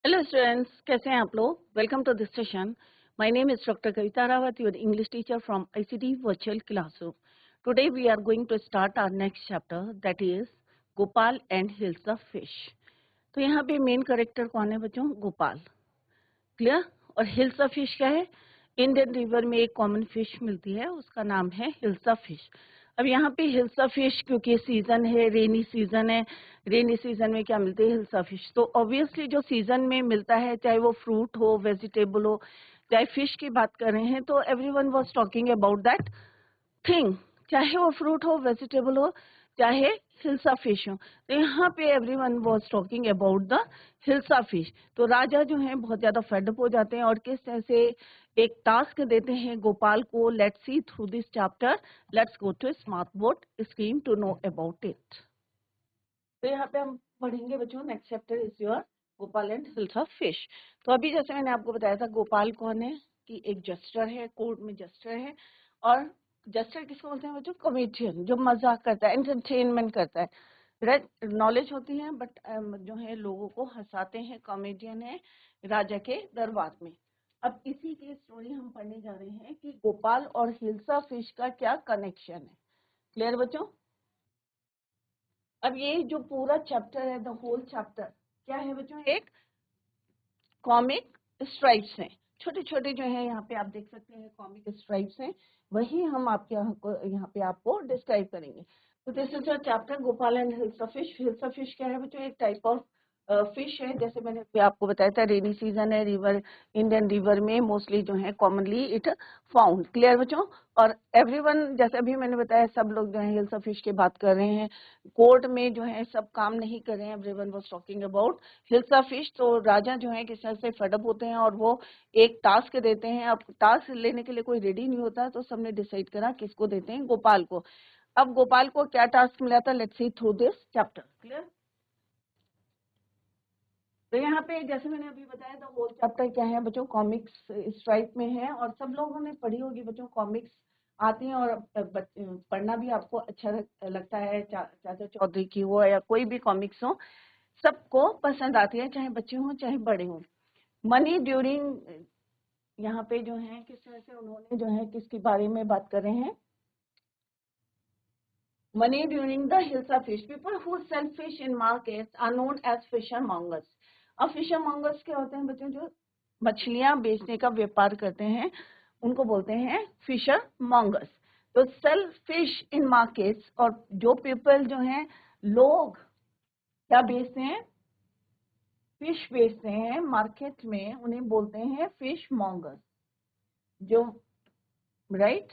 Hello students, कैसे हैं आप लोग। Welcome to this session. My name is doctor Kavita Rawat, your English teacher from ICT virtual classroom. Today we are going to start our next chapter, that is Gopal and hills of fish. तो यहाँ पे main character कौन है बच्चों? Gopal. Clear. और hills of fish क्या है? Indian river में एक कॉमन फिश मिलती है, उसका नाम है हिल्स ऑफ फिश। अब यहाँ पे हिल्स ऑफ फिश क्योंकि सीजन है, रेनी सीजन है, रेनी सीजन में क्या मिलते हैं? Hills of fish. तो ऑब्वियसली जो सीजन में मिलता है, चाहे वो फ्रूट हो, वेजिटेबल हो, चाहे फिश की बात कर रहे हैं, तो everyone was talking about that thing, चाहे वो फ्रूट हो, वेजिटेबल हो, चाहे हिल्सा फिश हो। तो यहाँ पे everyone was talking about the hilsa fish. तो राजा जो है बहुत ज्यादा फेडअप हो जाते हैं और किस तरह से एक टास्क देते हैं गोपाल को। Let's see through this chapter, let's go to smart board screen to know about it. तो यहाँ पे हम पढ़ेंगे बच्चों, next chapter is your Gopal and hilsa fish. तो अभी जैसे मैंने आपको बताया था, गोपाल कौन है कि एक जस्टर है, कोर्ट में जस्टर है। और जस्टर किसको बोलते हैं बच्चों? कॉमेडियन, जो मजाक करता है, एंटरटेनमेंट करता है। राइट, नॉलेज होती है बट जो है लोगों को हंसाते हैं, कॉमेडियन है राजा के दरबार में। अब इसी की स्टोरी हम पढ़ने जा रहे हैं कि गोपाल और हिल्सा फिश का क्या कनेक्शन है। क्लियर बच्चों? अब ये जो पूरा चैप्टर है, द होल चैप्टर क्या है बच्चों? एक कॉमिक स्ट्राइप्स हैं, छोटे छोटे जो है, यहाँ पे आप देख सकते हैं कॉमिक स्ट्राइप्स हैं, वही हम आपके यहाँ पे आपको डिस्क्राइब करेंगे। तो this is your chapter Gopal and hilsa fish. Hilsa fish क्या है बच्चों? एक टाइप ऑफ फिश है, जैसे मैंने अभी आपको बताया था, रेनी सीजन है, रिवर, इंडियन रिवर में मोस्टली जो है कॉमनली इट फाउंड। क्लियर बच्चों? और एवरीवन, जैसे अभी मैंने बताया, सब लोग जो है हिल्सा फिश की बात कर रहे हैं। कोर्ट में जो है सब काम नहीं कर रहे हैं, everyone was talking about hilsa fish. तो राजा जो है किस तरह से फेडअप होते हैं और वो एक टास्क देते हैं। अब टास्क लेने के लिए कोई रेडी नहीं होता, तो सबने डिसाइड करा किसको देते हैं? गोपाल को। अब गोपाल को क्या टास्क मिला था? Let's see through this chapter. Clear? तो यहाँ पे जैसे मैंने अभी बताया था, होल चैप्टर क्या है बच्चों? कॉमिक्स स्ट्राइप में है, और सब लोगों ने पढ़ी होगी बच्चों, कॉमिक्स आती हैं। और पढ़ना भी आपको अच्छा लगता है, चाचा चौधरी की हो या कोई भी कॉमिक्स हो, सबको पसंद आती है, चाहे बच्चे हों चाहे बड़े हों। मनी ड्यूरिंग, यहाँ पे जो है किस तरह से उन्होंने जो है किसके बारे में बात कर रहे हैं? Money during the hilsa fish, people who sell fish in markets are known as fisher mongers. अब फिशर मॉन्गर्स क्या होते हैं बच्चों? जो मछलियां बेचने का व्यापार करते हैं, उनको बोलते हैं फिशर मॉन्गर्स। तो सेल फिश इन मार्केट्स, और जो पीपल जो हैं, लोग क्या बेचते हैं? फिश बेचते हैं मार्केट में, उन्हें बोलते हैं फिश मॉन्गर्स। जो राइट,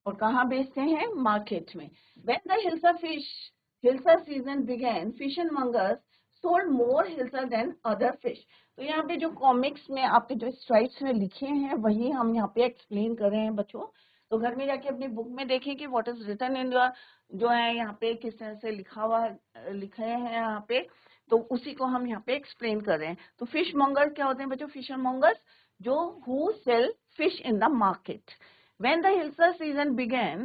और कहाँ बेचते हैं? मार्केट में। When the Hilsa season began, fishmongers sold more Hilsa than other fish. तो यहाँ पे जो कॉमिक्स में आपके जो स्ट्राइप्स में लिखे हैं, वही हम यहाँ पे एक्सप्लेन कर रहे हैं बच्चों। तो घर में जाके अपनी बुक में देखें कि what is written in your, जो है यहाँ पे किस तरह से लिखा हुआ लिखे हैं यहाँ पे, तो उसी को हम यहाँ पे एक्सप्लेन कर रहे हैं। तो फिश मॉन्गर क्या होते हैं बच्चों? फिशर मॉन्गर्स जो who sell fish in the market. When the Hilsa season began,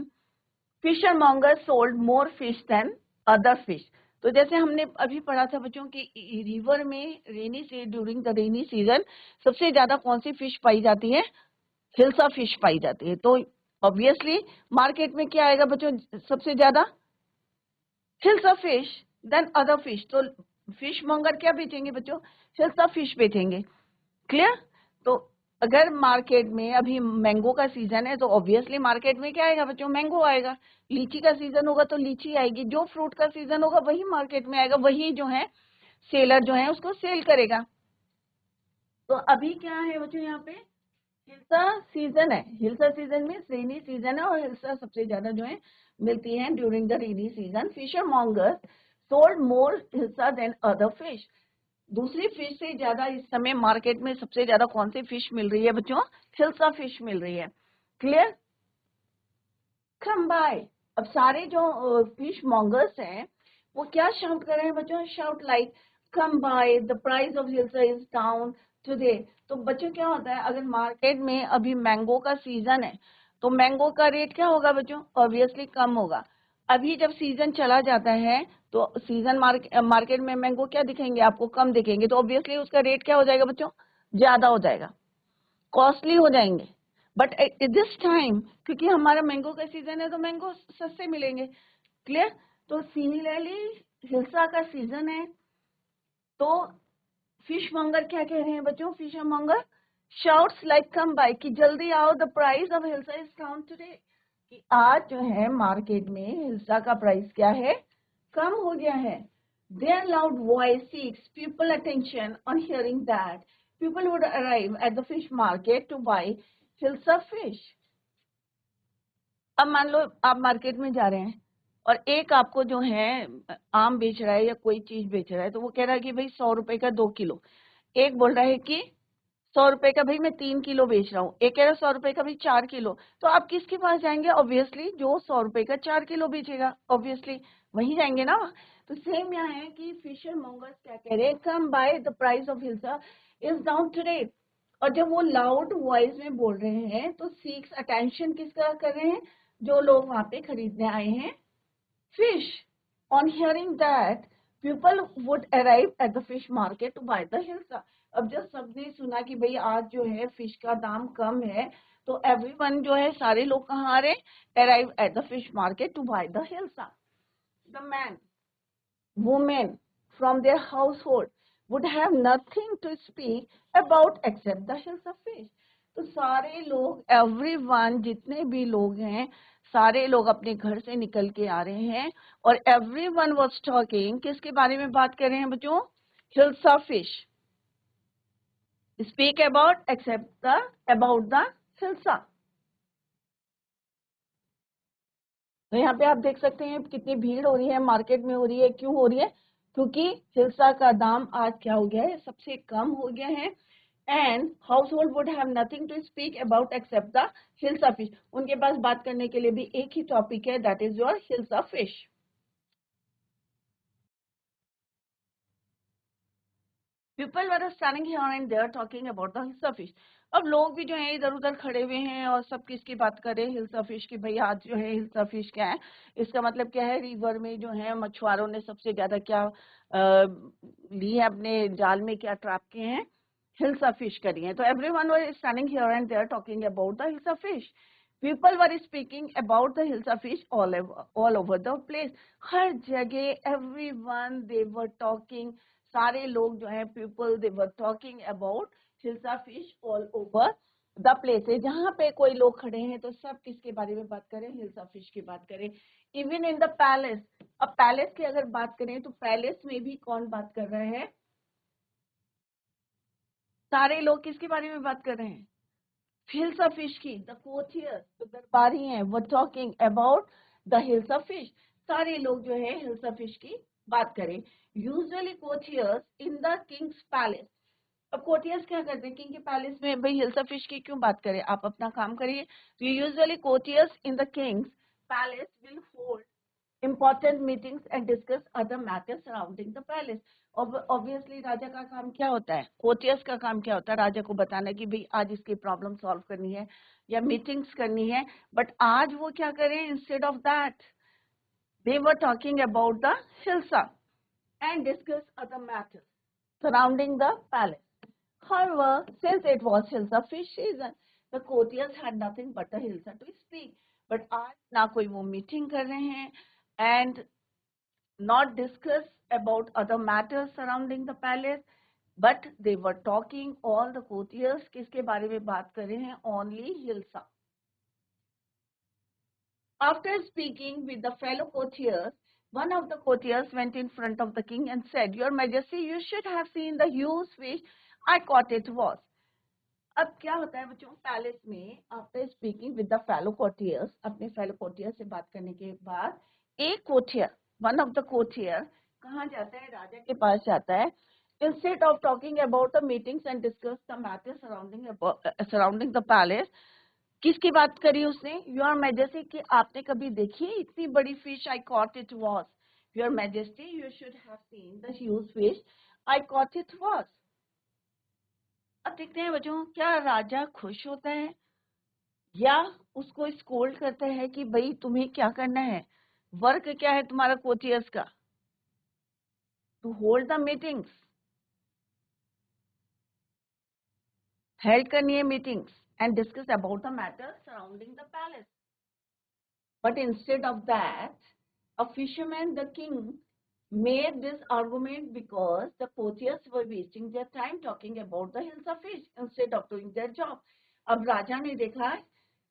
fishmongers sold more fish than other fish. तो जैसे हमने अभी पढ़ा था बच्चों कि रिवर में ड्यूरिंग द रेनी सीजन सबसे ज्यादा कौन सी फिश पाई जाती है? हिल्सा फिश पाई जाती है। तो ऑब्वियसली मार्केट में क्या आएगा बच्चों? सबसे ज्यादा hilsa fish then other fish. तो फिश मॉन्गर क्या बेचेंगे बच्चों? हिल्सा फिश बेचेंगे। क्लियर? तो अगर मार्केट में अभी मैंगो का सीजन है, तो ऑब्वियसली मार्केट में क्या आएगा बच्चों? मैंगो आएगा। लीची का सीजन होगा तो लीची आएगी। जो फ्रूट का सीजन होगा वही मार्केट में आएगा, वही जो है सेलर जो है उसको सेल करेगा। तो अभी क्या है बच्चों? यहाँ पे हिल्सा सीजन है। हिल्सा सीजन में रेनी सीजन है, और हिल्सा सबसे ज्यादा जो है मिलती है during the rainy season. Fisher mongers sold more hilsa then other fish. दूसरी फिश से ज्यादा इस समय मार्केट में सबसे ज्यादा कौन सी फिश मिल रही है बच्चों? हिल्सा फिश मिल रही है। क्लियर? Come by. अब सारे जो फिश मॉन्गर्स हैं, वो क्या शाउट कर रहे हैं बच्चों? Shout like come by, the price of hilsa is down today. तो बच्चों क्या होता है, अगर मार्केट में अभी मैंगो का सीजन है, तो मैंगो का रेट क्या होगा बच्चों? ऑब्वियसली कम होगा। अभी जब सीजन चला जाता है तो सीजन मार्केट में मैंगो क्या दिखेंगे आपको, कम दिखेंगे, तो ऑब्वियसली उसका रेट क्या हो जाएगा बच्चों, ज्यादा हो जाएगा, कॉस्टली हो जाएंगे। बट एट दिस टाइम क्योंकि हमारा मैंगो का सीजन है तो मैंगो सस्ते मिलेंगे। क्लियर? तो सिमिलरली हिल्सा का सीजन है तो फिश मंगर क्या कह रहे हैं बच्चों, fish Munger shouts like come by, कि जल्दी आओ, the price of hilsa is down today, कि आज जो है मार्केट में हिल्सा का प्राइस क्या है, कम हो गया है। Their loud voice seeks people attention. On hearing that, people would arrive at the fish market to buy Hilsa fish. अब मान लो आप मार्केट में जा रहे हैं और एक आपको जो है आम बेच रहा है या कोई चीज बेच रहा है, तो वो कह रहा है कि भाई 100 रुपए का 2 किलो। एक बोल रहा है कि 100 रुपए का भाई मैं 3 किलो बेच रहा हूँ, एक कह रहा है 100 रुपए का भाई 4 किलो। तो आप किसके पास जाएंगे, ऑब्वियसली जो 100 रुपए का 4 किलो बेचेगा, ऑब्वियसली वहीं जाएंगे ना। तो सेम यहाँ है कि फिशर मॉन्गर्स क्या कह रहे हैं, come by, the price of hilsa is down today. और जब वो लाउड वॉइस में बोल रहे हैं तो सीक्स अटेंशन किसका कर रहे हैं, जो लोग वहां पे खरीदने आए हैं fish. On hearing that, people would arrive at the fish market to buy the hilsa. अब जब सबने सुना कि भाई आज जो है फिश का दाम कम है तो एवरीवन जो है सारे लोग कहाँ आ रहे, arrive at the fish market to buy the hilsa. The man women from their household would have nothing to speak about except the hilsa fish. तो सारे लोग, एवरीवन, जितने भी लोग हैं सारे लोग अपने घर से निकल के आ रहे हैं और एवरीवन वाज टॉकिंग, किसके बारे में बात कर रहे हैं बच्चों, hilsa fish. Speak about except the about the hilsa. तो यहाँ पे आप देख सकते हैं कितनी भीड़ हो रही है मार्केट में, हो रही है, क्यों हो रही है, क्योंकि हिल्सा का दाम आज क्या हो गया है, सबसे कम हो गया है। And household would have nothing to speak about except the hilsa fish. उनके पास बात करने के लिए भी एक ही टॉपिक है, that is your hilsa fish. People were standing here and there talking about the hilsa fish. अब लोग भी जो है इधर उधर खड़े हुए हैं और सब किसकी बात कर रहे हैं, हिल्सा फिश की। भाई आज जो है हिल्सा फिश क्या है, इसका मतलब क्या है, रिवर में जो है मछुआरों ने सबसे ज्यादा क्या ली है अपने जाल में, क्या ट्रैप किए हैं, हिल्सा फिश करी है। तो everyone were standing here and there talking about the hilsa fish. People were speaking about the hilsa fish all over the place. हर जगह एवरीवन दे वर टॉकिंग, सारे लोग जो है people they were talking about hilsa fish all over the places. जहां पे कोई लोग खड़े हैं तो सब किसके बारे में बात करें, हिल्सा फिश की बात करें। इवन इन द पैलेस, अब पैलेस की अगर बात करें तो पैलेस में भी कौन बात कर रहे हैं, सारे लोग किसके बारे में बात कर रहे हैं, हिल्सा फिश की। द कोचियर्स, जो दरबारी हैं, वो talking about the hilsa fish. सारे लोग जो है हिल्सा फिश की बात करें। Usually courtiers in the king's palace. अब कोटियर्स क्या करते हैं किंग के पैलेस में, भाई हिल्सा फिश की क्यों बात करें, आप अपना काम करिए। तो usually courtiers in the king's palace will hold important meetings and discuss other matters surrounding the palace. Obviously राजा का काम क्या होता है, कोटियर्स का काम क्या होता है, राजा को बताना कि भाई आज इसकी प्रॉब्लम सॉल्व करनी है या मीटिंग्स करनी है। बट आज वो क्या करें, instead of that they were talking about the hilsa and discuss other matters surrounding the palace. However, since it was Hilsa fish season, the courtiers had nothing but the Hilsa to speak. But आज ना कोई वो meeting कर रहे हैं and not discuss about other matters surrounding the palace, but they were talking, all the courtiers किसके बारे में बात कर रहे हैं, only Hilsa. After speaking with the fellow courtiers, one of the courtiers went in front of the king and said, "Your Majesty, you should have seen the huge fish I caught it was." अब क्या होता है बच्चों, palace में after speaking with the fellow courtiers, अपने fellow courtier से बात करने के बाद एक courtier, one of the courtier कहाँ जाता है, राजा के पास जाता है। Instead of talking about the meetings and discuss the matter surrounding the palace, किसकी बात करी उसने, योर मैजेस्टी, कि आपने कभी देखी इतनी बड़ी fish, I cot it was. Your majesty, you should have seen the huge fish I cot it was. अब देखते हैं बच्चों, क्या राजा खुश होता है या उसको स्कोल्ड करता है कि भाई तुम्हें क्या करना है, वर्क क्या है तुम्हारा कोटियर्स का? To hold the meetings, held करनी है meetings and discuss about the matter surrounding the palace. But instead of that, a fisherman, the king, made this argument because the courtiers were wasting their time talking about the hills of fish instead of doing their job. अब राजा ने देखा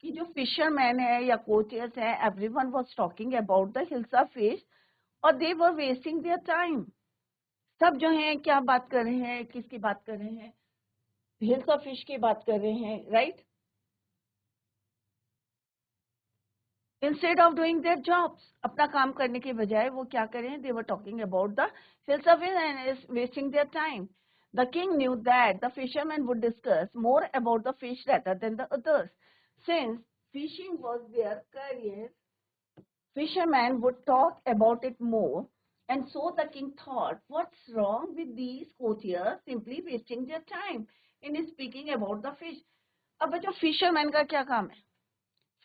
कि जो fisherman है या courtiers है, everyone was talking about the hills of fish और they were wasting their time. सब जो हैं क्या बात कर रहे हैं, किसकी बात कर रहे हैं? हिल्स ऑफ फिश की बात कर रहे हैं, right? Instead of doing their jobs, अपना काम करने के बजाय वो क्या करें? They were talking about the hills of fish and is wasting their time. The king knew that the fishermen would discuss more about the fish rather than the others. Since fishing was their career, fishermen would talk about it more. And so the king thought, what's wrong with these courtiers simply wasting their time in speaking about the fish? अब बच्चों fisherman का क्या काम है?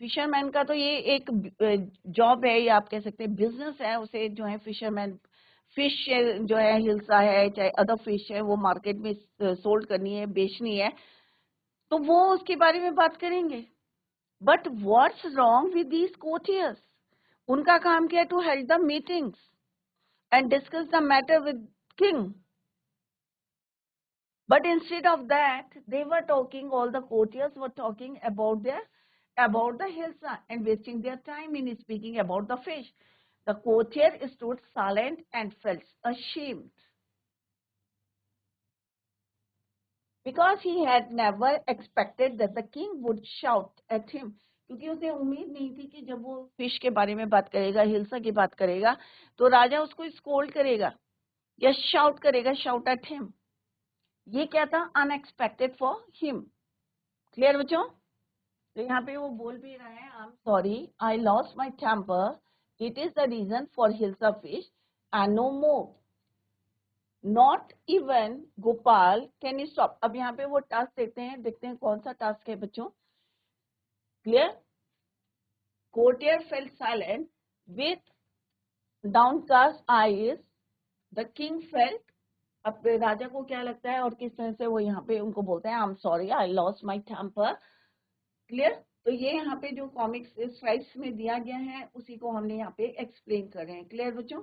Fisherman का तो ये एक जॉब है या आप कह सकते हैं बिजनेस है. उसे जो है फिशरमैन फिश जो है हिल्सा है चाहे अदर फिश है वो मार्केट में सोल्ड करनी है, बेचनी है, तो वो उसके बारे में बात करेंगे. But what's wrong with these courtiers? उनका काम क्या है? To held the meetings and discuss the matter with king. But instead of that, they were talking, all the courtiers were talking about the hilsa and wasting their time in speaking about the fish. The courtier stood silent and felt ashamed because he had never expected that the king would shout at him. क्योंकि उसे उम्मीद नहीं थी कि जब वो fish के बारे में बात करेगा, हिल्सा की बात करेगा, तो राजा उसको स्कोल्ड करेगा या शाउट करेगा, शाउट एट हिम. ये क्या था? Unexpected for him. क्लियर बच्चों? तो यहाँ पे वो बोल भी रहे हैं, I am sorry, I lost my temper, it is the reason for hills of fish and no more, not even Gopal can you stop. अब यहाँ पे वो टास्क देते हैं, देखते हैं कौन सा टास्क है बच्चों. Clear? Courtier felt silent with downcast eyes. The king felt, अब राजा को क्या लगता है और किस तरह से वो यहाँ पे उनको बोलते हैं, I am sorry, I lost my temper. Clear? तो ये यहाँ पे जो कॉमिक्स स्लाइड्स में दिया गया है उसी को हमने यहाँ पे एक्सप्लेन कर रहे हैं. क्लियर बच्चों?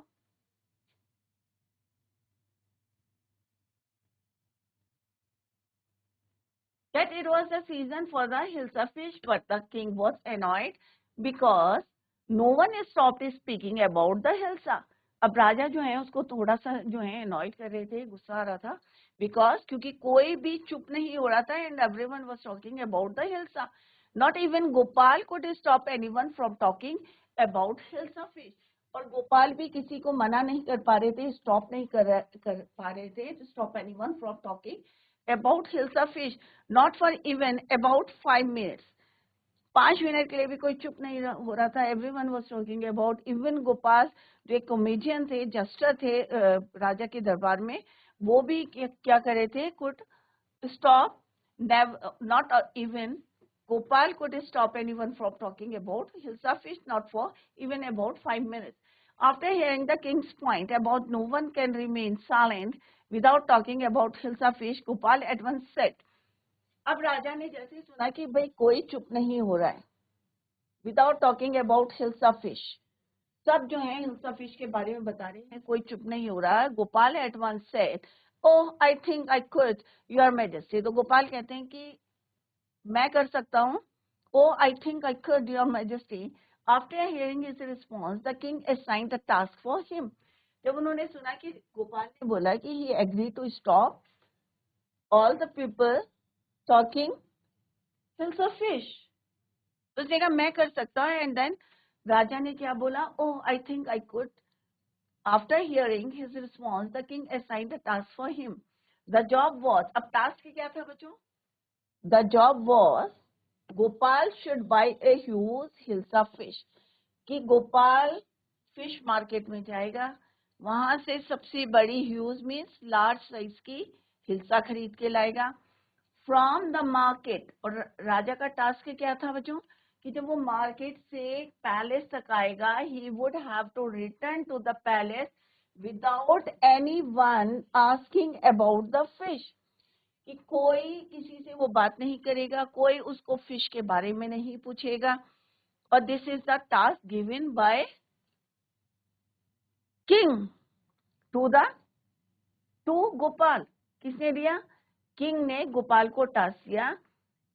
That it was the season for the hilsa fish, but the king was annoyed because no one stopped speaking about the hilsa. अब राजा जो है उसको थोड़ा सा जो है अनॉयड कर रहे थे, गुस्सा आ रहा था, बिकॉज क्योंकि कोई भी चुप नहीं हो रहा था and everyone was talking about the hilsa. Not even Gopal could stop anyone from talking about hilsa fish. और गोपाल भी किसी को मना नहीं कर पा रहे थे, स्टॉप नहीं कर पा रहे थे, to stop anyone from talking about hilsa fish, not for even about 5 minutes. 5 minute के लिए भी कोई चुप नहीं हो रहा था. Everyone was talking about. Even Gopal जो एक कॉमेडियन थे, जस्टर थे राजा के दरबार में, वो भी क्या कर रहे थे? Could stop, not even Gopal could stop anyone from talking about hilsa fish, not for even about 5 minutes. After hearing the king's point about no one can remain silent without talking about hilsa fish, Gopal at once said, अब राजा ने जैसे सुना कि भाई कोई चुप नहीं हो रहा है, without talking about hilsa fish, सब जो है हिल्सा फिश के बारे में बता रहे हैं, कोई चुप नहीं हो रहा है. Gopal at once said, oh I think I could your majesty. तो गोपाल कहते हैं कि मैं कर सकता हूँ. Oh, I think I could, Your Majesty. After hearing his response, the king assigned a task for him. जब उन्होंने सुना कि गोपाल ने बोला कि he agreed to stop all the people talking hilsa fish, तो उसने कहा मैं कर सकता हूँ. एंड देन राजा ने क्या बोला? Oh, I think I could. After hearing his response, the king assigned a task for him. The job was, अब टास्क क्या था बच्चों? The job was Gopal should buy a huge hilsa fish, कि गोपाल फिश मार्केट में जाएगा, वहां से सबसे बड़ी ह्यूज मीन्स लार्ज साइज की हिल्सा खरीद के लाएगा फ्रॉम द मार्केट. और राजा का टास्क क्या था बच्चों? कि जब वो मार्केट से पैलेस तक आएगा, he would have to return to the palace without anyone asking about the fish. कि कोई किसी से वो बात नहीं करेगा, कोई उसको फिश के बारे में नहीं पूछेगा. और this is the task given by king to Gopal. किसने दिया? किंग ने गोपाल को टास्क दिया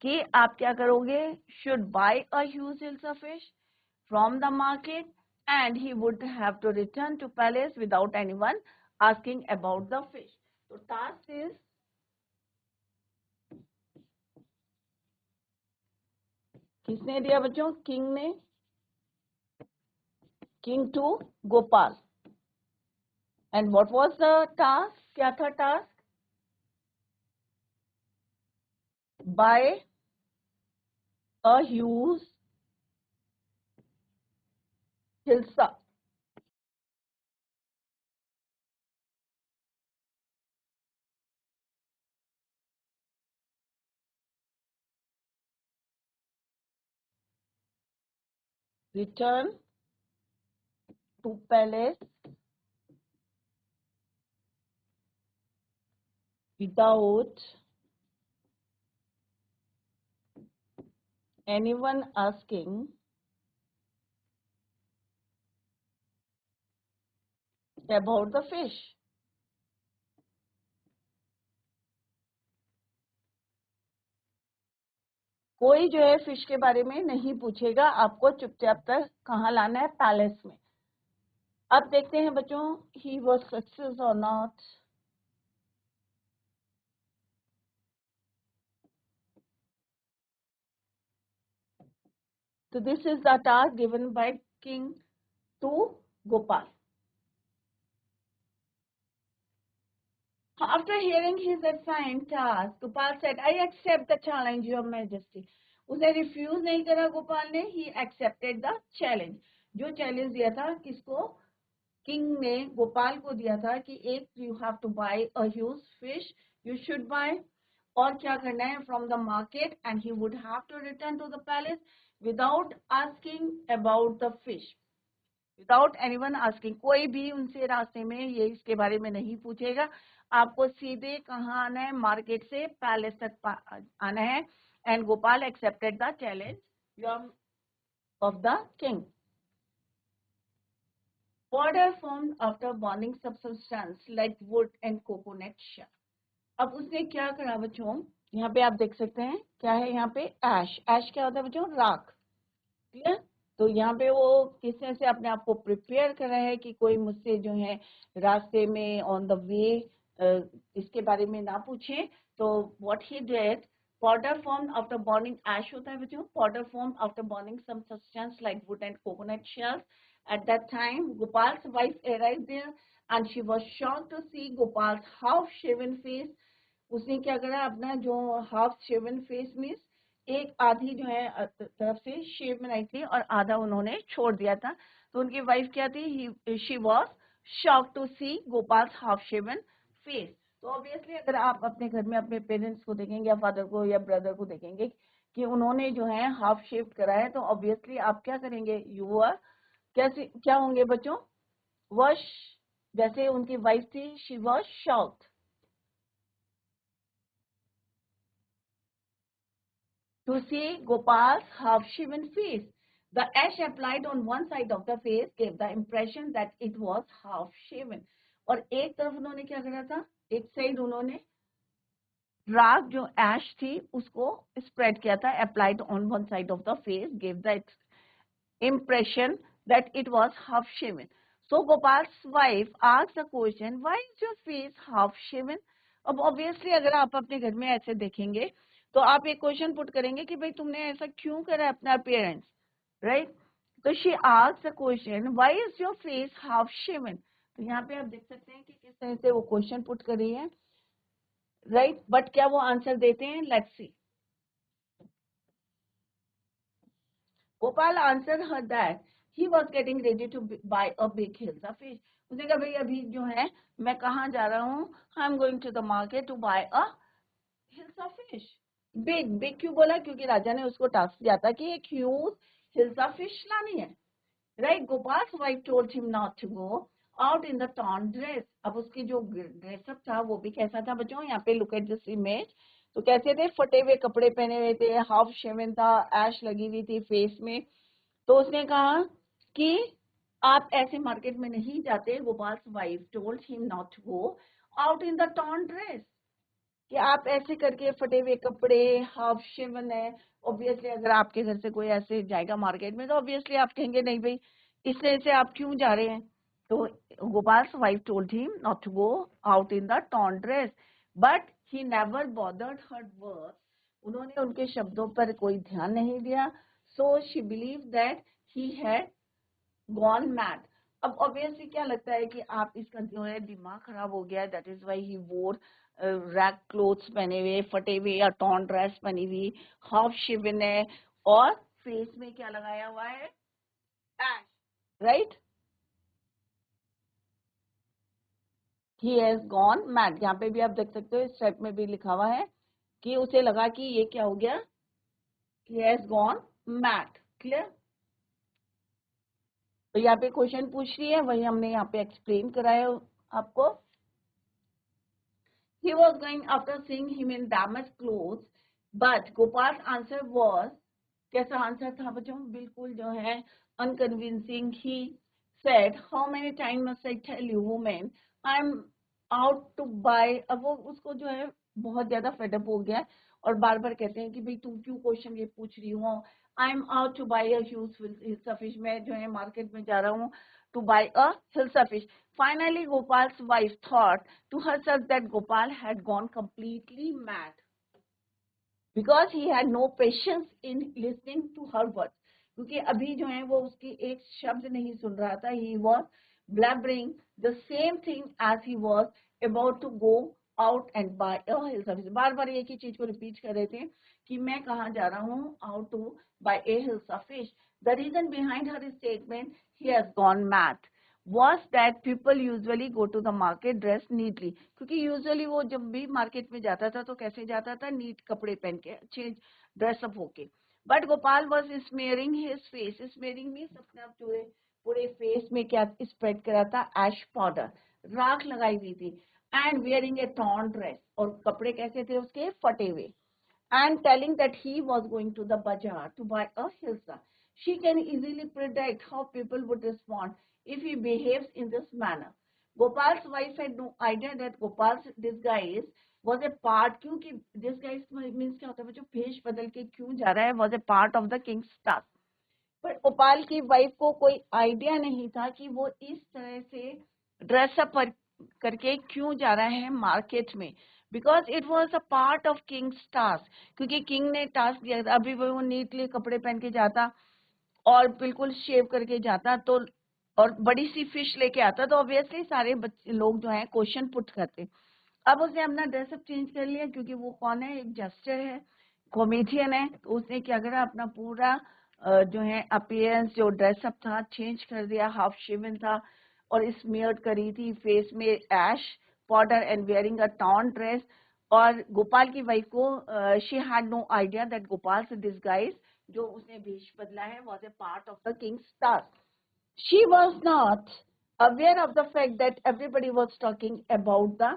कि आप क्या करोगे, should buy a huge hilsa fish from the market and he would have to return to palace without anyone asking about the fish. तो टास्क इज, किसने दिया बच्चों? किंग ने. King to Gopal. And what was the task? क्या था task? Buy a huge hilsa. Return to palace without anyone asking about the fish. कोई जो है फिश के बारे में नहीं पूछेगा, आपको चुपचाप तक कहाँ लाना है? पैलेस में. अब देखते हैं बच्चों, he was success or not. So this is the task given by king to Gopal. After hearing his assigned task, Gopal said, I accept the challenge, Your Majesty. उसने रिफ्यूज नहीं करा गोपाल ने, he accepted the challenge. जो challenge दिया था किसको? King ने गोपाल को दिया था कि एक, you have to buy a huge fish, you should buy, और क्या करना है, from the market, and he would have to return to the palace without asking about the fish. Without anyone asking, कोई भी उनसे रास्ते में ये इसके बारे में नहीं पूछेगा. आपको सीधे कहाँ आना है? मार्केट से पैलेस तक आना है. And Gopal accepted the challenge of the king. Powder formed after burning substance like wood and coconut shell. अब उसने क्या करा बच्चों? यहाँ पे आप देख सकते हैं क्या है यहाँ पे? ऐश. ऐश क्या होता है बच्चों? राख. क्लियर? तो यहाँ पे वो किस तरह से अपने आप को प्रिपेयर कर रहा है कि कोई मुझसे जो है रास्ते में ऑन द वे इसके बारे में ना पूछे. तो what he did, powder formed after burning ash होता है बच्चों. powder formed after burning some substance like wood and coconut shells. At that time, Gopal's wife arrived there and she was shocked to see Gopal's half-shaven face. उसने क्या करा? अपना जो half shaven face means एक आधी जो है तरफ से शेव बनाई थी और आधा उन्होंने छोड़ दिया था. तो उनकी वाइफ क्या थी? She was shock to see Gopal's half shaven face. तो ऑब्वियसली अगर आप अपने घर में अपने पेरेंट्स को देखेंगे या फादर को या ब्रदर को देखेंगे कि उन्होंने जो है हाफ शेव करा है, तो ऑब्वियसली आप क्या करेंगे? यू आर कैसे क्या होंगे बच्चों? वॉश. जैसे उनकी वाइफ थी, she was shocked to see Gopal's half-shaven face. The ash applied on one side of the face gave the impression that it was half-shaven. और एक तरफ उन्होंने क्या करा था? एक साइड उन्होंने राख जो एश थी उसको स्प्रेड किया था. applied on one side of the face gave the impression that it was half-shaven. So Gopal's wife asked the question, why is your face half-shaven? अब ऑब्वियसली अगर आप अपने घर में ऐसे देखेंगे तो आप एक क्वेश्चन पुट करेंगे कि भाई तुमने ऐसा क्यों करा अपना अपीयरेंस, राइट? तो she asked the question, why is your face half shaven. तो यहाँ पे आप देख सकते हैं कि किस तरह से वो क्वेश्चन पुट कर रही है, राइट? बट क्या वो आंसर देते हैं? Let's see. Gopal answer her that he was getting ready to buy a big hilsa fish. उसने कहा भाई अभी जो है मैं कहाँ जा रहा हूँ? I am going to the market to buy a hilsa fish. Big big क्यों बोला? क्योंकि राजा ने उसको टास्क दिया था कि एक ह्यूज हिल्सा फिश लानी है, right? Gopal's wife told him not to go out in the torn dress. अब उसकी जो ड्रेसअप था वो भी कैसा था बच्चों? यहाँ पे लुक एट दिस इमेज। तो कैसे थे? फटे हुए कपड़े पहने हुए थे, हाफ शेवन था, ऐश लगी हुई थी फेस में। तो उसने कहा कि आप ऐसे मार्केट में नहीं जाते। Gopal's wife told him not to go out in the torn dress, कि आप ऐसे करके फटे हुए कपड़े, हाफ शेवन है। ऑब्वियसली अगर आपके घर से कोई ऐसे जाएगा मार्केट में तो ऑब्वियसली आप कहेंगे नहीं भाई, इससे से आप क्यों जा रहे हैं? तो Gopal's wife told him not to go out in the torn dress, but he never bothered her words. उन्होंने उनके शब्दों पर कोई ध्यान नहीं दिया। So she believe that he had gone mad. अब ऑब्वियसली क्या लगता है कि आप इसका जो है दिमाग खराब हो गया है, दैट इज व्हाई ही वोर रैग क्लोथ्स पहने हुए, फटे हुए या टॉर्न ड्रेस पहनी हुई, हाफ शिवन है, और फेस में क्या लगाया हुआ है? Ash, right? He has gone mad. यहाँ पे भी आप देख सकते हो, इस टाइप में भी लिखा हुआ है कि उसे लगा कि ये क्या हो गया, ही हैज गॉन मैड। क्लियर? तो यहाँ पे क्वेश्चन पूछ रही है, वही हमने यहाँ पे एक्सप्लेन कराया आपको। He was going after seeing him in damaged clothes, but Gopal's answer was, कैसा आंसर था बच्चों? बिल्कुल जो है unconvincing. He said, how many times must I tell you woman, I'm out to buy। अब वो उसको जो है बहुत ज्यादा फेडअप हो गया है और बार बार कहते हैं कि भाई तुम क्यों क्वेश्चन ये पूछ रही हो, I am out two by a huge hilsa fish. मैं जो है मार्केट में जा रहा हूँ two by a hilsa fish. Finally, Gopal's wife thought to herself that Gopal had gone completely mad because he had no patience in listening to her words. क्योंकि अभी जो है वो उसकी एक शब्द नहीं सुन रहा था। He was blabbering the same thing as he was about to go out and buy a hilsa fish। बार बार एक ही चीज को रिपीट कर रहे थे कि मैं कहाँ जा रहा हूँ, out to buy a hilsa fish। The reason behind her statement, he has gone mad, was that people usually go to the market dressed neatly। क्योंकि यूजुअली वो जब भी मार्केट में जाता था तो कैसे जाता था? नीट कपड़े पहन के, अच्छे ड्रेसअप होके। But Gopal was smearing his face. Smearing means अपने आप जो है पूरे फेस में क्या स्प्रेड करा था? ऐश पाउडर, राख लगाई हुई थी। And wearing A torn dress, और कपड़े कैसे थे उसके? फटे हुए। And telling that he was going to the bazaar to buy a hilsa. She can easily predict how people would respond if he behaves in this manner. Gopal's wife had no idea that Gopal's disguise was a part, क्योंकि disguise means क्या होता है बच्चों? भेष बदल के क्यों जा रहा है? Was a part of the king's task। पर गोपाल की वाइफ को कोई आइडिया नहीं था कि वो इस तरह से ड्रेसअप करके क्यों जा रहा है मार्केट में, because it was a part of Kings task. क्योंकि किंग ने टास्क दिया था। अभी वो नीटली कपड़े पहन के जाता और बिल्कुल शेव करके जाता तो, और बड़ी सी फिश लेके आता तो ऑब्वियसली सारे बच्चे लोग जो है क्वेश्चन पुट करते। अब उसने अपना ड्रेसअप चेंज कर लिया क्योंकि वो कौन है? एक जस्टर है, कॉमेडियन है। तो उसने क्या करा? अपना पूरा जो है अपीयरेंस, जो ड्रेसअप था, चेंज कर दिया। हाफ शेवन था और स्मियर्ड करी थी फेस में ash powder and wearing a torn dress. और गोपाल की वाइफ को she had no idea that Gopal से डिस्गाइज, जो उसने भेष बदला है, was a part of the king's task. She was not aware of the fact that everybody was talking about the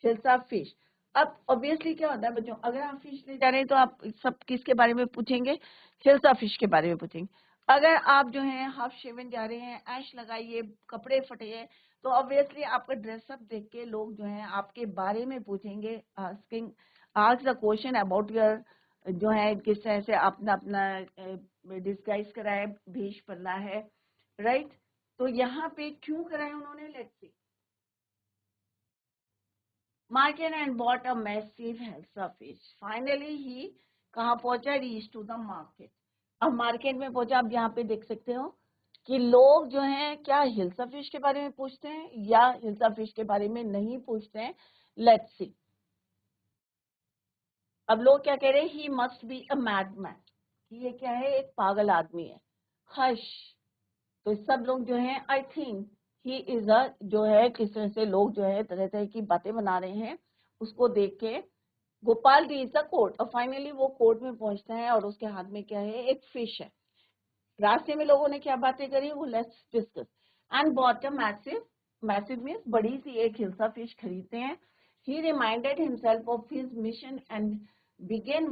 hilsa fish। अब ऑब्वियसली क्या होता है बच्चों, अगर आप फिश ले जा रहे हैं तो आप सब किसके बारे में पूछेंगे? हिल्सा फिश के बारे में पूछेंगे। अगर आप जो है हाफ शेवन जा रहे हैं, ऐश लगाइए, कपड़े फटे हैं, तो ऑब्वियसली आपका ड्रेसअप देख के लोग जो है आपके बारे में पूछेंगे। Asking ask the question about your, जो है किस तरह से आपने अपना डिस्गाइज करा है, भेष बदला है, राइट? तो यहाँ पे क्यों कराया उन्होंने? Let's see. Market and bought a massive hilsa fish. Finally he कहाँ पहुंचा? Reach to the market. अब मार्केट में पहुंचा। अब यहाँ पे देख सकते हो कि लोग जो हैं क्या हिल्सा फिश के बारे में पूछते हैं या हिल्सा फिश के बारे में नहीं पूछते हैं। Let's see. अब लोग क्या कह रहे हैं? He must be a madman, कि ये क्या है? एक पागल आदमी है। हश। तो सब लोग जो है, I think he is a, जो है किस तरह से लोग जो है तरह तरह की बातें बना रहे हैं उसको देख के। गोपाल रीच द कोर्ट, और फाइनली वो कोर्ट में पहुंचता है और उसके हाथ में क्या है, एक फिश है। रास्ते में लोगों ने क्या बातें करी वो let's discuss. And bought a massive, massive means बड़ी सी एक हिल्सा फिश खरीदते हैं। He reminded himself of his mission and began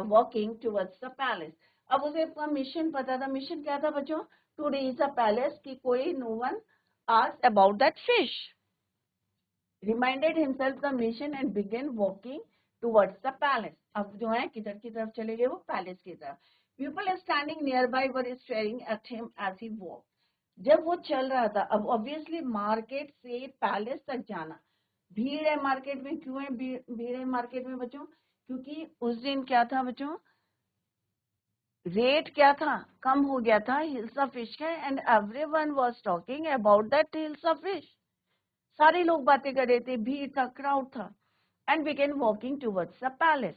walking towards the palace. अब उसे अपना मिशन पता था। मिशन क्या था बच्चों? टू रीच द पैलेस, कि कोई no one asked about that fish. Reminded himself the mission and began walking towards the palace. अब जो है किधर की तरफ चले गए? वो पैलेस की तरफ। People standing near by were staring at him as he walk. जब वो चल रहा था, अब ऑब्वियसली मार्केट से पैलेस तक जाना, भीड़ है मार्केट में। क्यों है भीड़ है मार्केट में बच्चों? क्योंकि उस दिन क्या था बच्चों? रेट क्या था? कम हो गया था हिल्सा फिश का, and everyone was talking about that hilsa fish. सारे लोग बातें कर रहे थे, भीड़ था, क्राउड था। And began walking towards the palace.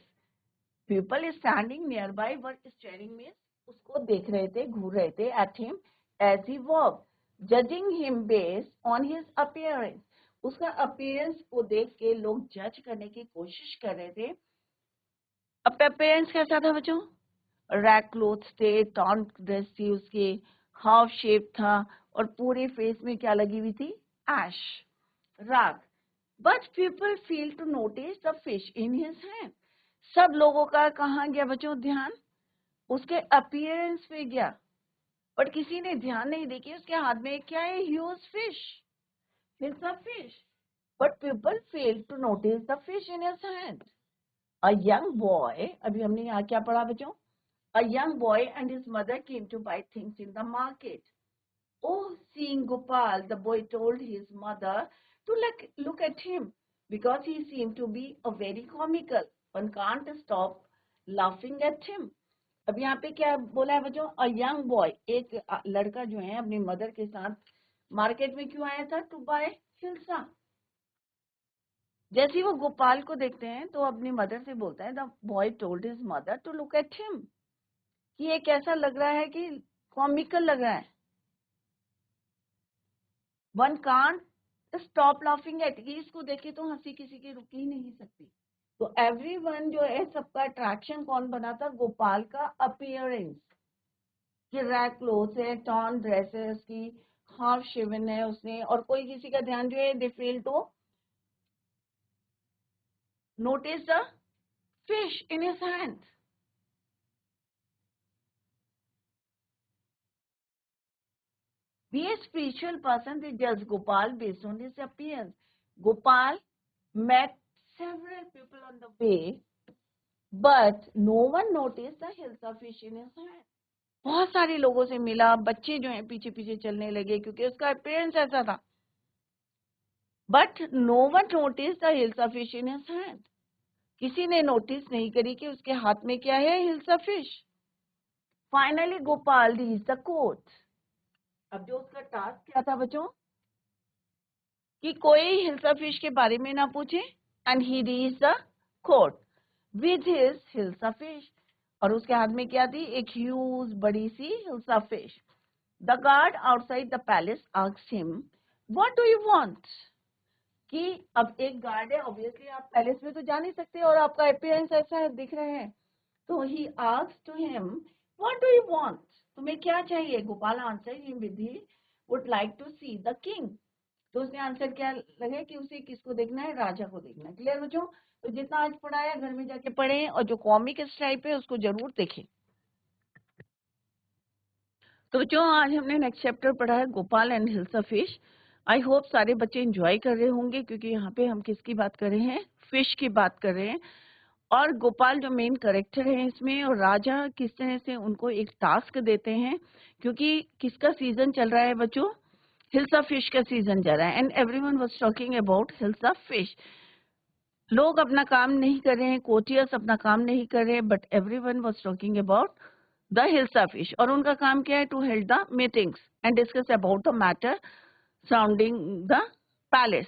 People standing near by were staring means उसको देख रहे थे, घूर रहे थे at him as he walk, judging him based on his appearance. उसका अपीयरेंस को देख के लोग जज करने की कोशिश कर रहे थे। अब अपीयरेंस कैसा था बच्चों? रैक क्लोथ्स थे, टॉन ड्रेस थी उसकी, हाफ शेप था, और पूरे फेस में क्या लगी हुई थी? एश, राख। But people feel to notice the fish in his hand. सब लोगों का कहाँ गया बच्चों ध्यान? उसके अपीयरेंस पे गया, बट किसी ने ध्यान नहीं देखी उसके हाथ में क्या है? Huge fish, hilsa fish. But people fail to notice the fish in his hand. A young boy, अभी हमने यहाँ क्या पढ़ा बच्चों? A young boy and his mother came to buy things in the market. Oh, seeing Gopal, the boy told his mother to look at him because he seemed to be a very comical. One can't stop laughing at him. अब यहाँ पे क्या बोला है बच्चों? A young boy, एक लड़का जो है अपनी मदर के साथ मार्केट में क्यों आया था? To buy hilsa. जैसे ही वो गोपाल को देखते हैं तो अपनी मदर से बोलता है, the boy told his mother to look at him, कि ये कैसा लग रहा है? कि कॉमिकल लग रहा है। One can't stop laughing at, कि इसको देखे तो हंसी किसी की रुक ही नहीं सकती। तो एवरीवन जो है, सबका अट्रैक्शन कौन बना था? गोपाल का अपीयरेंस, कि रैक क्लोथ है, टॉन ड्रेस है उसकी, हाफ शेवन है उसने, और कोई किसी का ध्यान जो है they fail to notice the fish in his hand. Be a spiritual person, they judge Gopal based on his appearance. Gopal met several people on the way, but no one noticed the hilsa fish in his hand. बहुत सारे लोगों से मिला, बच्चे जो हैं पीछे पीछे चलने लगे क्योंकि उसका अपीयरेंस ऐसा था। But no one notice the hilsa fish in his hand. किसी ने नोटिस नहीं करी कि उसके हाथ में क्या है? Hilsa fish. Finally Gopal reach the court. अब जो उसका टास्क क्या था बच्चों? कि कोई हिल्सा फिश के बारे में ना पूछे। And he reach the court with his hilsa fish. और उसके हाथ में क्या थी? एक ह्यूज बड़ी सी hilsa fish. The guard outside the palace asked him, what do you want? कि अब एक गार्ड है, ऑब्वियसली आप पैलेस में तो जा नहीं सकते और आपका अपीयरेंस ऐसा दिख रहा है। तो he asked to him, what do you want? तुम्हें क्या चाहिए? Gopal answered him with he would like to see the king. तो उसने आंसर क्या लगे कि उसे किसको देखना है? राजा को देखना है। क्लियर बच्चों? तो जितना आज पढ़ाया घर में जाके पढ़ें, और जो कॉमिक स्ट्राइप है उसको जरूर देखें। तो बच्चों आज हमने नेक्स्ट चैप्टर पढ़ा है Gopal and hilsa fish. I hope सारे बच्चे एंजॉय कर रहे होंगे, क्योंकि यहाँ पे हम किसकी बात कर रहे हैं? फिश की बात कर रहे हैं। और गोपाल जो मेन कैरेक्टर है इसमें, और राजा किस तरह से उनको एक टास्क देते हैं, क्योंकि किसका सीजन चल रहा है बच्चों? हिल्सा फिश का सीजन चल रहा है। And everyone was talking about hilsa fish. लोग अपना काम नहीं कर रहे हैं, कोटियर्स अपना काम नहीं कर रहे हैं, but everyone was talking about the hilsa fish. और उनका काम क्या है? To held the meetings and discuss about the matter surrounding the palace.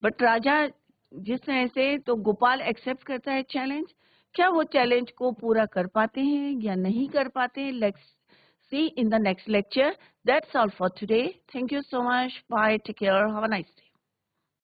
But राजा जिस तरह से, तो गोपाल एक्सेप्ट करता है चैलेंज। क्या वो चैलेंज को पूरा कर पाते हैं या नहीं कर पाते हैं? Let's see in the next lecture. That's all for today. Thank you so much. Bye, take care, have a nice day.